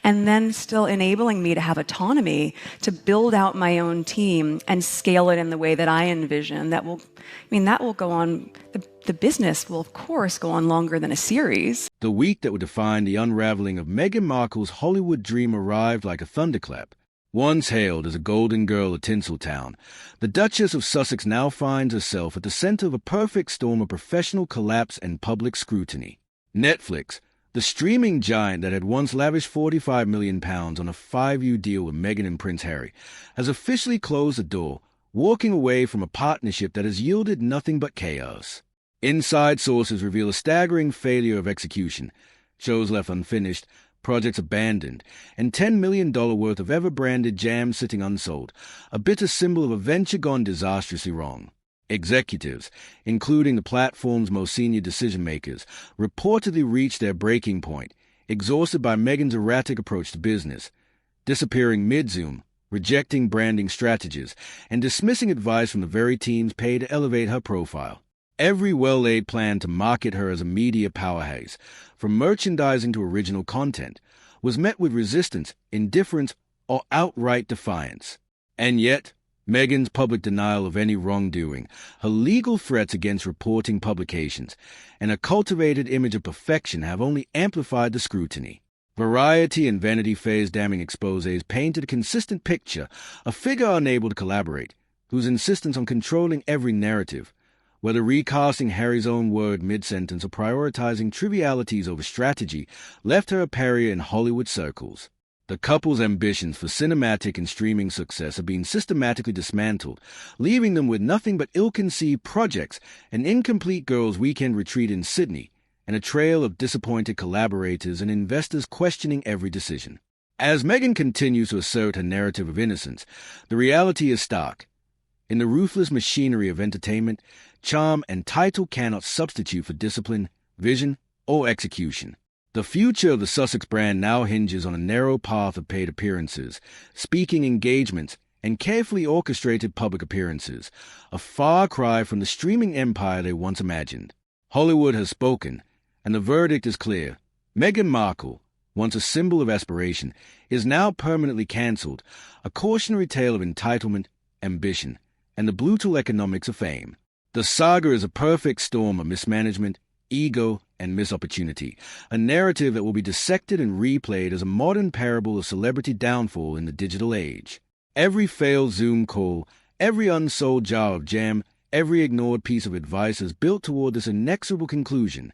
and then still enabling me to have autonomy to build out my own team and scale it in the way that I envision. That will go on. The business will, of course, go on longer than a series. The week that would define the unraveling of Meghan Markle's Hollywood dream arrived like a thunderclap. Once hailed as a golden girl of Tinseltown, the Duchess of Sussex now finds herself at the center of a perfect storm of professional collapse and public scrutiny. Netflix, the streaming giant that had once lavished £45 million on a 5-year deal with Meghan and Prince Harry, has officially closed the door, walking away from a partnership that has yielded nothing but chaos. Inside sources reveal a staggering failure of execution, shows left unfinished, projects abandoned, and $10 million worth of ever-branded jam sitting unsold, a bitter symbol of a venture gone disastrously wrong. Executives, including the platform's most senior decision-makers, reportedly reached their breaking point, exhausted by Meghan's erratic approach to business, disappearing mid-Zoom, rejecting branding strategies, and dismissing advice from the very teams paid to elevate her profile. Every well-laid plan to market her as a media powerhouse, from merchandising to original content, was met with resistance, indifference, or outright defiance. And yet, Meghan's public denial of any wrongdoing, her legal threats against reporting publications, and a cultivated image of perfection have only amplified the scrutiny. Variety and Vanity Fair's damning exposés painted a consistent picture, a figure unable to collaborate, whose insistence on controlling every narrative, whether recasting Harry's own word mid-sentence or prioritizing trivialities over strategy, left her a pariah in Hollywood circles. The couple's ambitions for cinematic and streaming success have been systematically dismantled, leaving them with nothing but ill-conceived projects, an incomplete girls' weekend retreat in Sydney, and a trail of disappointed collaborators and investors questioning every decision. As Meghan continues to assert her narrative of innocence, the reality is stark. In the ruthless machinery of entertainment, charm and title cannot substitute for discipline, vision, or execution. The future of the Sussex brand now hinges on a narrow path of paid appearances, speaking engagements, and carefully orchestrated public appearances, a far cry from the streaming empire they once imagined. Hollywood has spoken, and the verdict is clear. Meghan Markle, once a symbol of aspiration, is now permanently cancelled, a cautionary tale of entitlement, ambition, and the brutal economics of fame. The saga is a perfect storm of mismanagement, ego, and missed opportunity, a narrative that will be dissected and replayed as a modern parable of celebrity downfall in the digital age. Every failed Zoom call, every unsold jar of jam, every ignored piece of advice is built toward this inexorable conclusion.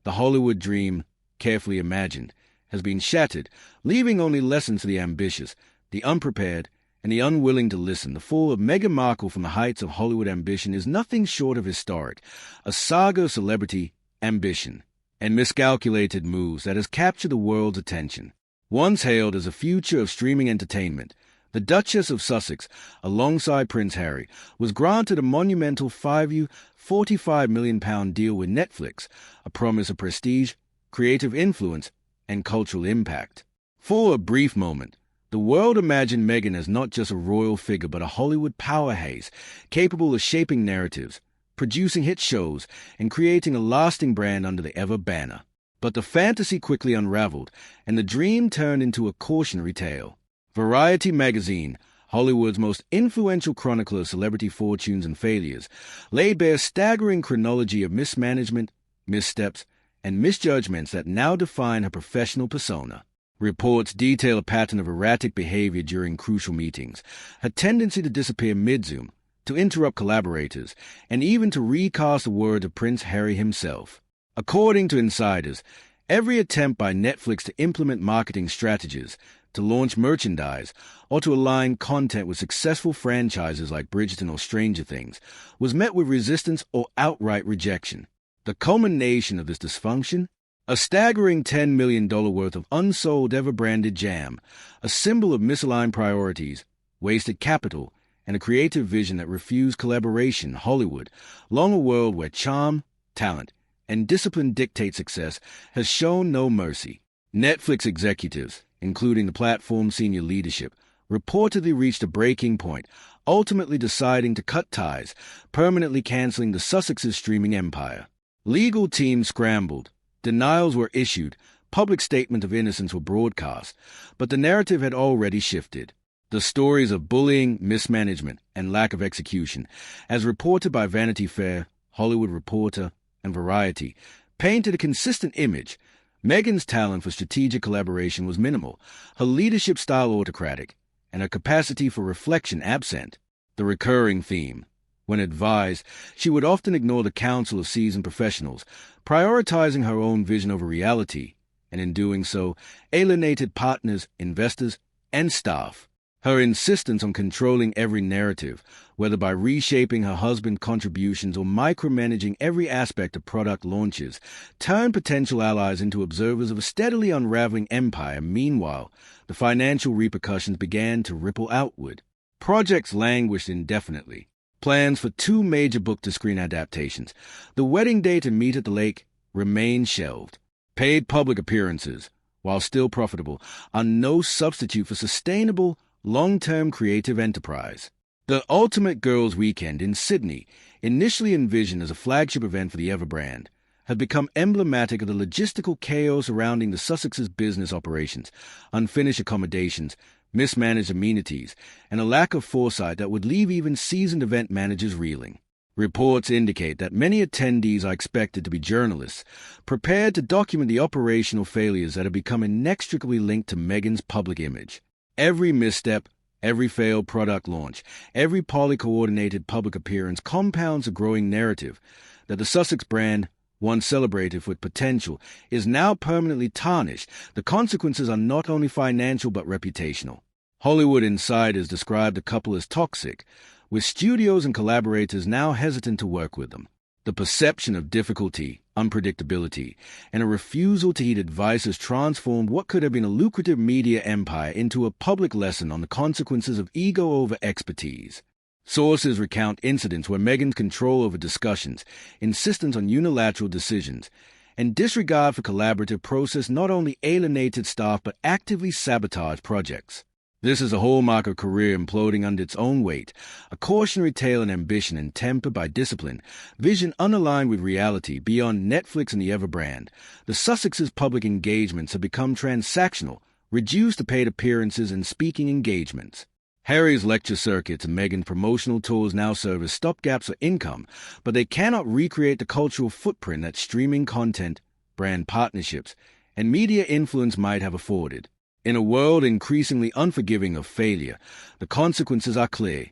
The Hollywood dream, carefully imagined, has been shattered, leaving only lessons for the ambitious, the unprepared, and the unwilling to listen. The fall of Meghan Markle from the heights of Hollywood ambition is nothing short of historic, a saga of celebrity, ambition, and miscalculated moves that has captured the world's attention. Once hailed as a future of streaming entertainment, the Duchess of Sussex, alongside Prince Harry, was granted a monumental 5-year, £45 million deal with Netflix, a promise of prestige, creative influence, and cultural impact. For a brief moment, the world imagined Meghan as not just a royal figure but a Hollywood powerhouse, capable of shaping narratives, producing hit shows, and creating a lasting brand under the Ever banner. But the fantasy quickly unraveled, and the dream turned into a cautionary tale. Variety magazine, Hollywood's most influential chronicler of celebrity fortunes and failures, laid bare a staggering chronology of mismanagement, missteps, and misjudgments that now define her professional persona. Reports detail a pattern of erratic behavior during crucial meetings, her tendency to disappear mid-Zoom, to interrupt collaborators, and even to recast the words of Prince Harry himself. According to insiders, every attempt by Netflix to implement marketing strategies, to launch merchandise, or to align content with successful franchises like Bridgerton or Stranger Things, was met with resistance or outright rejection. The culmination of this dysfunction? A staggering $10 million worth of unsold ever-branded jam, a symbol of misaligned priorities, wasted capital, and a creative vision that refused collaboration. Hollywood, long a world where charm, talent, and discipline dictate success, has shown no mercy. Netflix executives, including the platform's senior leadership, reportedly reached a breaking point, ultimately deciding to cut ties, permanently canceling the Sussexes' streaming empire. Legal teams scrambled, denials were issued, public statement of innocence were broadcast, but the narrative had already shifted. The stories of bullying, mismanagement, and lack of execution, as reported by Vanity Fair, Hollywood Reporter, and Variety, painted a consistent image. Meghan's talent for strategic collaboration was minimal, her leadership style autocratic, and her capacity for reflection absent. The recurring theme. When advised, she would often ignore the counsel of seasoned professionals, prioritizing her own vision over reality, and in doing so, alienated partners, investors, and staff. Her insistence on controlling every narrative, whether by reshaping her husband's contributions or micromanaging every aspect of product launches, turned potential allies into observers of a steadily unraveling empire. Meanwhile, the financial repercussions began to ripple outward. Projects languished indefinitely. Plans for 2 major book-to-screen adaptations, The Wedding Date and Meet at the Lake, remained shelved. Paid public appearances, while still profitable, are no substitute for sustainable, long-term creative enterprise. The Ultimate Girls' Weekend in Sydney, initially envisioned as a flagship event for the Ever brand, had become emblematic of the logistical chaos surrounding the Sussexes' business operations, unfinished accommodations, mismanaged amenities, and a lack of foresight that would leave even seasoned event managers reeling. Reports indicate that many attendees are expected to be journalists, prepared to document the operational failures that have become inextricably linked to Meghan's public image. Every misstep, every failed product launch, every poorly coordinated public appearance compounds a growing narrative that the Sussex brand, once celebrated with potential, is now permanently tarnished. The consequences are not only financial but reputational. Hollywood insiders described the couple as toxic, with studios and collaborators now hesitant to work with them. The perception of difficulty, unpredictability, and a refusal to heed advice has transformed what could have been a lucrative media empire into a public lesson on the consequences of ego over expertise. Sources recount incidents where Meghan's control over discussions, insistence on unilateral decisions, and disregard for collaborative process not only alienated staff but actively sabotaged projects. This is a hallmark of career imploding under its own weight, a cautionary tale in ambition and tempered by discipline, vision unaligned with reality. Beyond Netflix and the Ever brand, the Sussexes' public engagements have become transactional, reduced to paid appearances and speaking engagements. Harry's lecture circuits and Meghan's promotional tours now serve as stopgaps for income, but they cannot recreate the cultural footprint that streaming content, brand partnerships, and media influence might have afforded. In a world increasingly unforgiving of failure, the consequences are clear.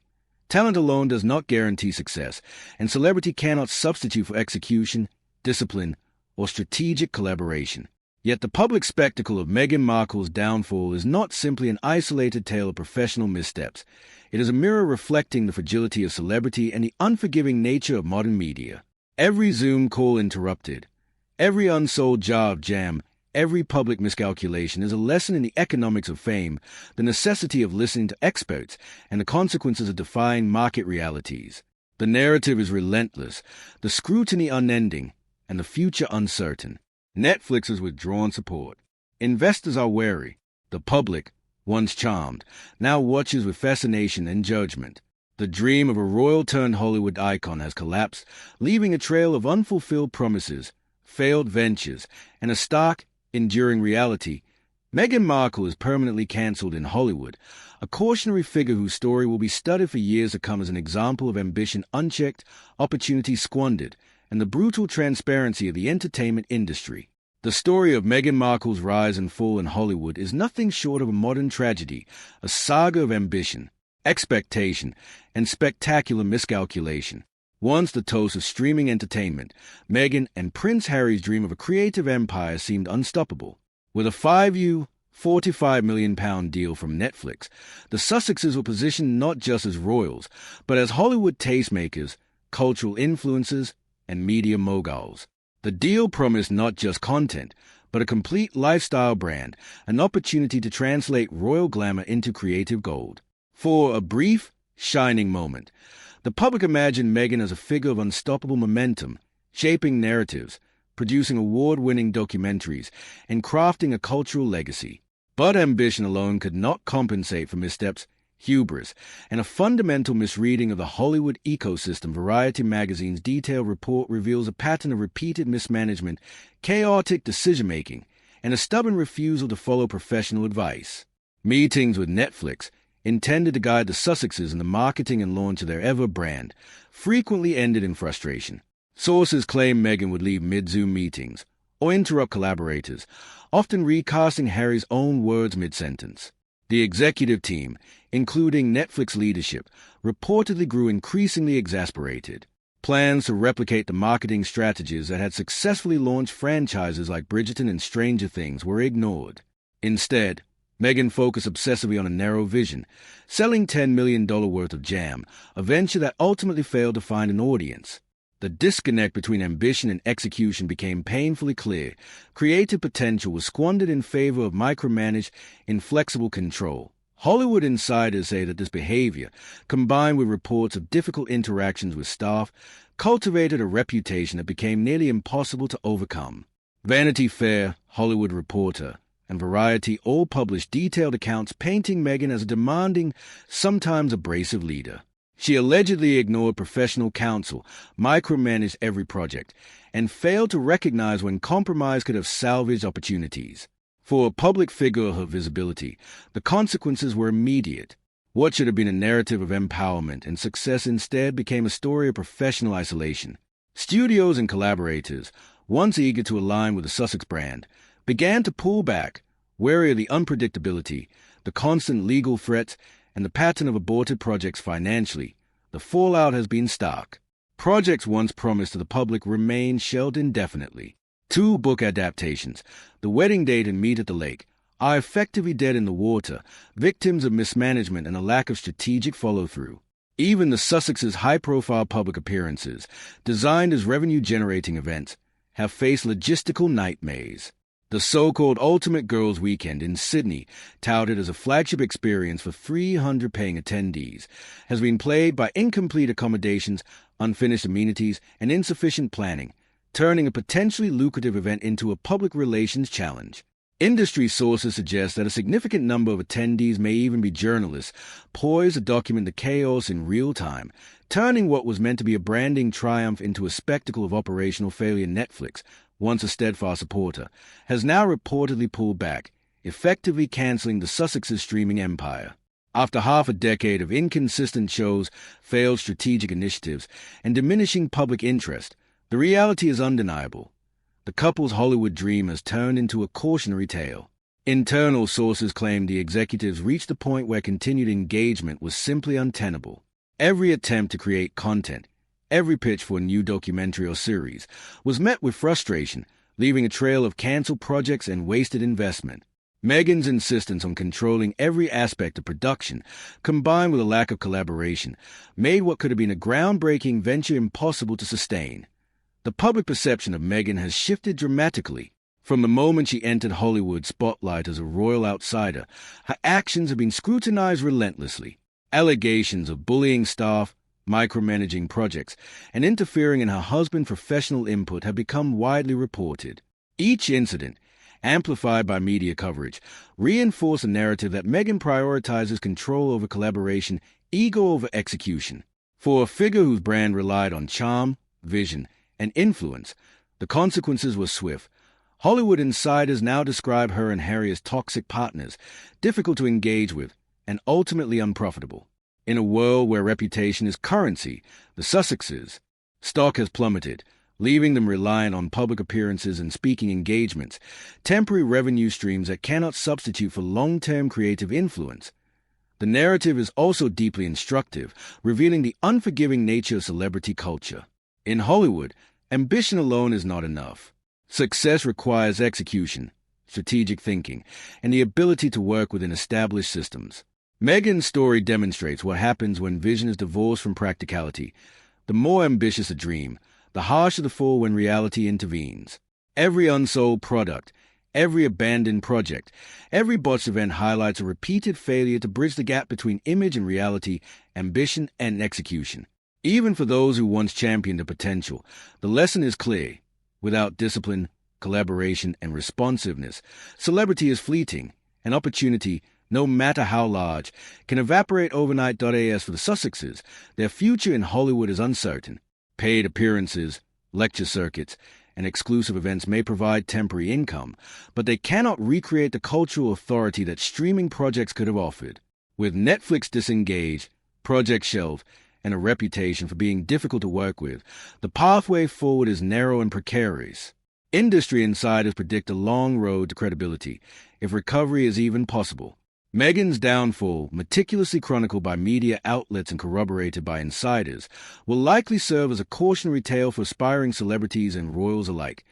Talent alone does not guarantee success, and celebrity cannot substitute for execution, discipline, or strategic collaboration. Yet the public spectacle of Meghan Markle's downfall is not simply an isolated tale of professional missteps. It is a mirror reflecting the fragility of celebrity and the unforgiving nature of modern media. Every Zoom call interrupted, every unsold jar of jam, every public miscalculation is a lesson in the economics of fame, the necessity of listening to experts, and the consequences of defying market realities. The narrative is relentless, the scrutiny unending, and the future uncertain. Netflix has withdrawn support. Investors are wary. The public, once charmed, now watches with fascination and judgment. The dream of a royal-turned-Hollywood icon has collapsed, leaving a trail of unfulfilled promises, failed ventures, and a stark, enduring reality. Meghan Markle is permanently cancelled in Hollywood, a cautionary figure whose story will be studied for years to come as an example of ambition unchecked, opportunity squandered, and the brutal transparency of the entertainment industry. The story of Meghan Markle's rise and fall in Hollywood is nothing short of a modern tragedy, a saga of ambition, expectation, and spectacular miscalculation. Once the toast of streaming entertainment, Meghan and Prince Harry's dream of a creative empire seemed unstoppable. With a 5-year, £45 million deal from Netflix, the Sussexes were positioned not just as royals, but as Hollywood tastemakers, cultural influencers, and media moguls. The deal promised not just content, but a complete lifestyle brand, an opportunity to translate royal glamour into creative gold. For a brief, shining moment, the public imagined Meghan as a figure of unstoppable momentum, shaping narratives, producing award-winning documentaries, and crafting a cultural legacy. But ambition alone could not compensate for missteps, hubris, and a fundamental misreading of the Hollywood ecosystem. Variety magazine's detailed report reveals a pattern of repeated mismanagement, chaotic decision-making, and a stubborn refusal to follow professional advice. Meetings with Netflix, intended to guide the Sussexes in the marketing and launch of their Ever brand, frequently ended in frustration. Sources claim Meghan would leave mid-Zoom meetings or interrupt collaborators, often recasting Harry's own words mid-sentence. The executive team, including Netflix leadership, reportedly grew increasingly exasperated. Plans to replicate the marketing strategies that had successfully launched franchises like Bridgerton and Stranger Things were ignored. Instead, Meghan focused obsessively on a narrow vision, selling $10 million worth of jam, a venture that ultimately failed to find an audience. The disconnect between ambition and execution became painfully clear. Creative potential was squandered in favor of micromanaged, inflexible control. Hollywood insiders say that this behavior, combined with reports of difficult interactions with staff, cultivated a reputation that became nearly impossible to overcome. Vanity Fair, Hollywood Reporter, and Variety all published detailed accounts painting Meghan as a demanding, sometimes abrasive leader. She allegedly ignored professional counsel, micromanaged every project, and failed to recognize when compromise could have salvaged opportunities. For a public figure of her visibility, the consequences were immediate. What should have been a narrative of empowerment and success instead became a story of professional isolation. Studios and collaborators, once eager to align with the Sussex brand, began to pull back, wary of the unpredictability, the constant legal threats, and the pattern of aborted projects financially. The fallout has been stark. Projects once promised to the public remain shelved indefinitely. 2 book adaptations, The Wedding Date and Meet at the Lake, are effectively dead in the water, victims of mismanagement and a lack of strategic follow-through. Even the Sussexes' high-profile public appearances, designed as revenue-generating events, have faced logistical nightmares. The so-called Ultimate Girls Weekend in Sydney, touted as a flagship experience for 300 paying attendees, has been plagued by incomplete accommodations, unfinished amenities, and insufficient planning, turning a potentially lucrative event into a public relations challenge. Industry sources suggest that a significant number of attendees may even be journalists, poised to document the chaos in real time, turning what was meant to be a branding triumph into a spectacle of operational failure. Netflix, once a steadfast supporter, has now reportedly pulled back, effectively cancelling the Sussexes' streaming empire. After half a decade of inconsistent shows, failed strategic initiatives, and diminishing public interest, the reality is undeniable. The couple's Hollywood dream has turned into a cautionary tale. Internal sources claim the executives reached a point where continued engagement was simply untenable. Every attempt to create content, every pitch for a new documentary or series, was met with frustration, leaving a trail of cancelled projects and wasted investment. Meghan's insistence on controlling every aspect of production, combined with a lack of collaboration, made what could have been a groundbreaking venture impossible to sustain. The public perception of Meghan has shifted dramatically. From the moment she entered Hollywood's spotlight as a royal outsider, her actions have been scrutinized relentlessly. Allegations of bullying staff, micromanaging projects, and interfering in her husband's professional input have become widely reported. Each incident, amplified by media coverage, reinforced a narrative that Meghan prioritizes control over collaboration, ego over execution. For a figure whose brand relied on charm, vision, and influence, the consequences were swift. Hollywood insiders now describe her and Harry as toxic partners, difficult to engage with, and ultimately unprofitable. In a world where reputation is currency, the Sussexes' stock has plummeted, leaving them reliant on public appearances and speaking engagements, temporary revenue streams that cannot substitute for long-term creative influence. The narrative is also deeply instructive, revealing the unforgiving nature of celebrity culture. In Hollywood, ambition alone is not enough. Success requires execution, strategic thinking, and the ability to work within established systems. Meghan's story demonstrates what happens when vision is divorced from practicality. The more ambitious a dream, the harsher the fall when reality intervenes. Every unsold product, every abandoned project, every botched event highlights a repeated failure to bridge the gap between image and reality, ambition and execution. Even for those who once championed the potential, the lesson is clear. Without discipline, collaboration, and responsiveness, celebrity is fleeting, and opportunity, no matter how large, can evaporate overnight. As for the Sussexes, their future in Hollywood is uncertain. Paid appearances, lecture circuits, and exclusive events may provide temporary income, but they cannot recreate the cultural authority that streaming projects could have offered. With Netflix disengaged, projects shelved, and a reputation for being difficult to work with, the pathway forward is narrow and precarious. Industry insiders predict a long road to credibility, if recovery is even possible. Meghan's downfall, meticulously chronicled by media outlets and corroborated by insiders, will likely serve as a cautionary tale for aspiring celebrities and royals alike.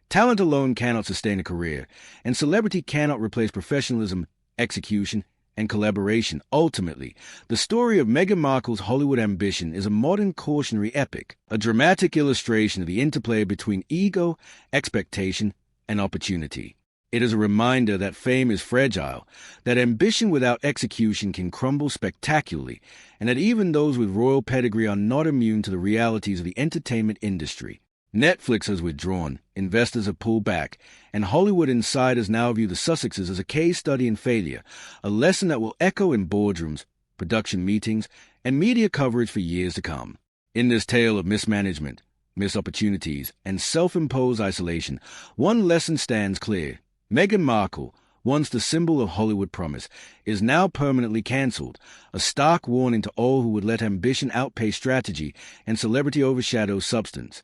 Talent alone cannot sustain a career, and celebrity cannot replace professionalism, execution, and collaboration. Ultimately, the story of Meghan Markle's Hollywood ambition is a modern cautionary epic, a dramatic illustration of the interplay between ego, expectation, and opportunity. It is a reminder that fame is fragile, that ambition without execution can crumble spectacularly, and that even those with royal pedigree are not immune to the realities of the entertainment industry. Netflix has withdrawn, investors have pulled back, and Hollywood insiders now view the Sussexes as a case study in failure, a lesson that will echo in boardrooms, production meetings, and media coverage for years to come. In this tale of mismanagement, missed opportunities, and self-imposed isolation, one lesson stands clear. Meghan Markle, once the symbol of Hollywood promise, is now permanently cancelled, a stark warning to all who would let ambition outpace strategy and celebrity overshadow substance.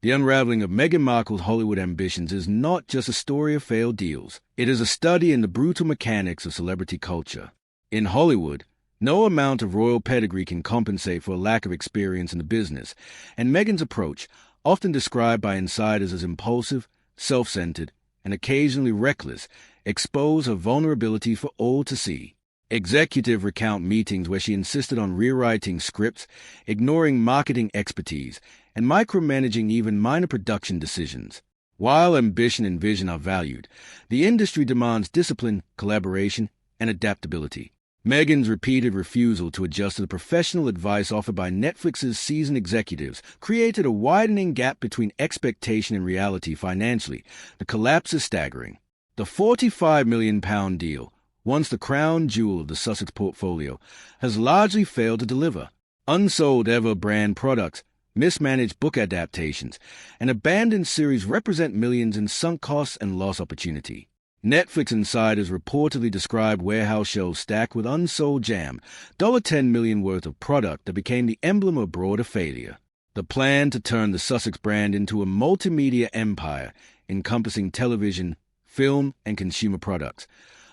The unraveling of Meghan Markle's Hollywood ambitions is not just a story of failed deals. It is a study in the brutal mechanics of celebrity culture. In Hollywood, no amount of royal pedigree can compensate for a lack of experience in the business, and Meghan's approach, often described by insiders as impulsive, self-centered, and occasionally reckless, expose her vulnerability for all to see. Executives recount meetings where she insisted on rewriting scripts, ignoring marketing expertise, and micromanaging even minor production decisions. While ambition and vision are valued, the industry demands discipline, collaboration, and adaptability. Meghan's repeated refusal to adjust to the professional advice offered by Netflix's seasoned executives created a widening gap between expectation and reality financially. The collapse is staggering. The £45 million deal, once the crown jewel of the Sussex portfolio, has largely failed to deliver. Unsold ever brand products, mismanaged book adaptations, and abandoned series represent millions in sunk costs and lost opportunity. Netflix insiders reportedly described warehouse shelves stacked with unsold jam, $10 million worth of product that became the emblem of broader failure. The plan to turn the Sussex brand into a multimedia empire encompassing television, film, and consumer products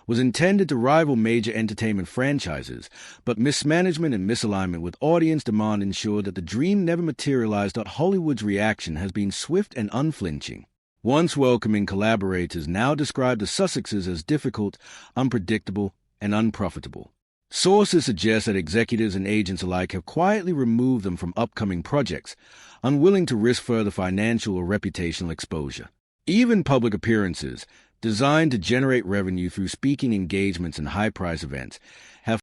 was intended to rival major entertainment franchises, but mismanagement and misalignment with audience demand ensured that the dream never materialized. Hollywood's reaction has been swift and unflinching. Once welcoming collaborators now describe the Sussexes as difficult, unpredictable, and unprofitable. Sources suggest that executives and agents alike have quietly removed them from upcoming projects, unwilling to risk further financial or reputational exposure. Even public appearances, designed to generate revenue through speaking engagements and high-price events, have